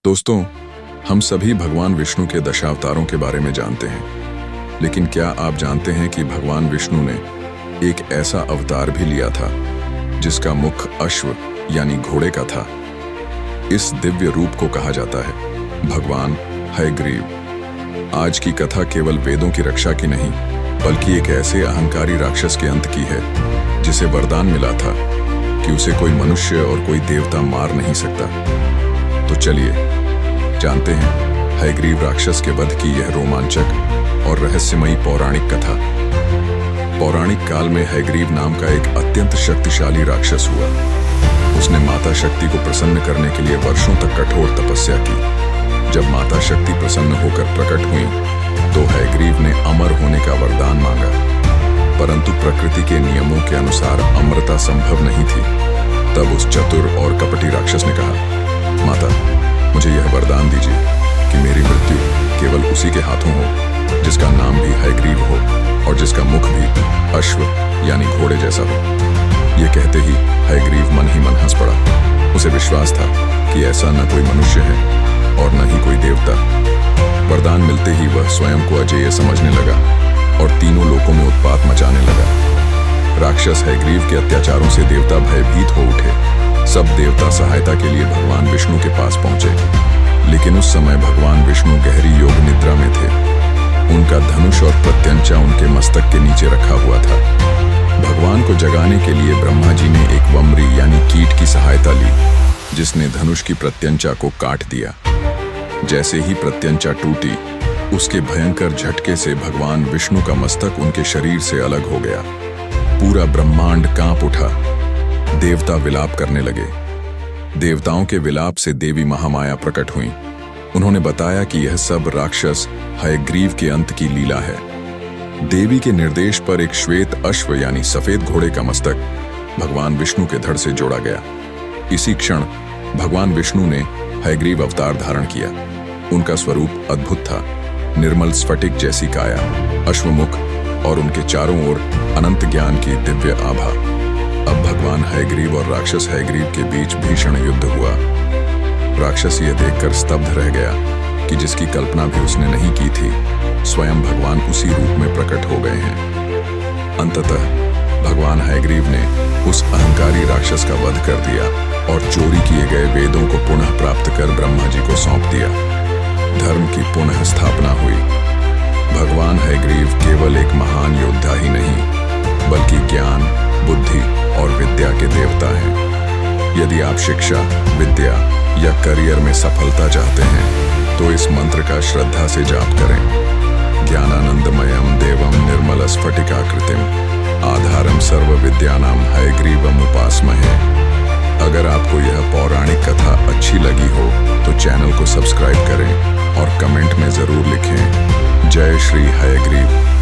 दोस्तों, हम सभी भगवान विष्णु के दशावतारों के बारे में जानते हैं, लेकिन क्या आप जानते हैं कि भगवान विष्णु ने एक ऐसा अवतार भी लिया था जिसका मुख अश्व यानी घोड़े का था। इस दिव्य रूप को कहा जाता है भगवान हयग्रीव। आज की कथा केवल वेदों की रक्षा की नहीं, बल्कि एक ऐसे अहंकारी राक्षस के अंत की है जिसे वरदान मिला था कि उसे कोई मनुष्य और कोई देवता मार नहीं सकता। तो चलिए जानते हैं हयग्रीव राक्षस के वध की यह रोमांचक और रहस्यमयी पौराणिक कथा। पौराणिक काल में हयग्रीव नाम का एक अत्यंत शक्तिशाली राक्षस हुआ। उसने माता शक्ति को प्रसन्न करने के लिए वर्षों तक कठोर तपस्या की। जब माता शक्ति प्रसन्न होकर प्रकट हुई तो हयग्रीव ने अमर होने का वरदान मांगा, परंतु प्रकृति के नियमों के अनुसार अमरता संभव नहीं थी। तब उस चतुर और कपटी राक्षस ने कहा, माता, मुझे यह वरदान दीजिए कि मेरी मृत्यु केवल उसी के हाथों हो जिसका नाम भी हयग्रीव हो और जिसका मुख भी अश्व यानी घोड़े जैसा हो। यह कहते ही हयग्रीव मन ही मन हंस पड़ा। उसे विश्वास था कि ऐसा न कोई मनुष्य है और न ही कोई देवता। वरदान मिलते ही वह स्वयं को अजेय समझने लगा और तीनों लोकों में उत्पात मचाने लगा। राक्षस हयग्रीव के अत्याचारों से देवता भयभीत हो उठे। सब देवता सहायता के लिए भगवान विष्णु के पास पहुंचे, लेकिन उस समय भगवान विष्णु गहरी योग निद्रा में थे। उनका धनुष और प्रत्यंचा उनके मस्तक के नीचे रखा हुआ था। भगवान को जगाने के लिए ब्रह्मा जी ने एक वम्री यानी कीट की सहायता ली, जिसने धनुष की प्रत्यंचा को काट दिया। जैसे ही प्रत्यंचा टूटी, उसके भयंकर झटके से भगवान विष्णु का मस्तक उनके शरीर से अलग हो गया। पूरा ब्रह्मांड कांप उठा। देवता विलाप करने लगे। देवताओं के विलाप से देवी महामाया प्रकट हुई। उन्होंने बताया कि यह सब राक्षस हयग्रीव के अंत की लीला है। देवी के निर्देश पर एक श्वेत अश्व यानी सफेद घोड़े का मस्तक भगवान विष्णु के धड़ से जोड़ा गया। इसी क्षण भगवान विष्णु ने हयग्रीव अवतार धारण किया। उनका स्वरूप अद्भुत था। निर्मल स्फटिक जैसी काया, अश्वमुख और उनके चारों ओर अनंत ज्ञान की दिव्य आभा। अब भगवान हयग्रीव और राक्षस हयग्रीव के बीच भीषण युद्ध हुआ। राक्षस ये देखकर स्तब्ध रह गया कि जिसकी कल्पना भी उसने नहीं की थी, स्वयं भगवान उसी रूप में प्रकट हो गए हैं। अंततः भगवान हयग्रीव ने उस अहंकारी राक्षस का वध कर दिया और चोरी किए गए वेदों को पुनः प्राप्त कर ब्रह्मा जी को सौंप दिया। धर्म की पुनः स्थापना हुई। भगवान हयग्रीव केवल एक महान योद्धा ही नहीं, बल्कि ज्ञान, बुद्धि और विद्या के देवता हैं। यदि आप शिक्षा, विद्या या करियर में सफलता चाहते हैं तो इस मंत्र का श्रद्धा से जाप करें। ज्ञानानंदमयम देवम निर्मल स्फटिकाकृतिम आधारम सर्व विद्यानाम हयग्रीवम उपास्महे। अगर आपको यह पौराणिक कथा अच्छी लगी हो तो चैनल को सब्सक्राइब करें और कमेंट में जरूर लिखें, जय श्री हयग्रीव।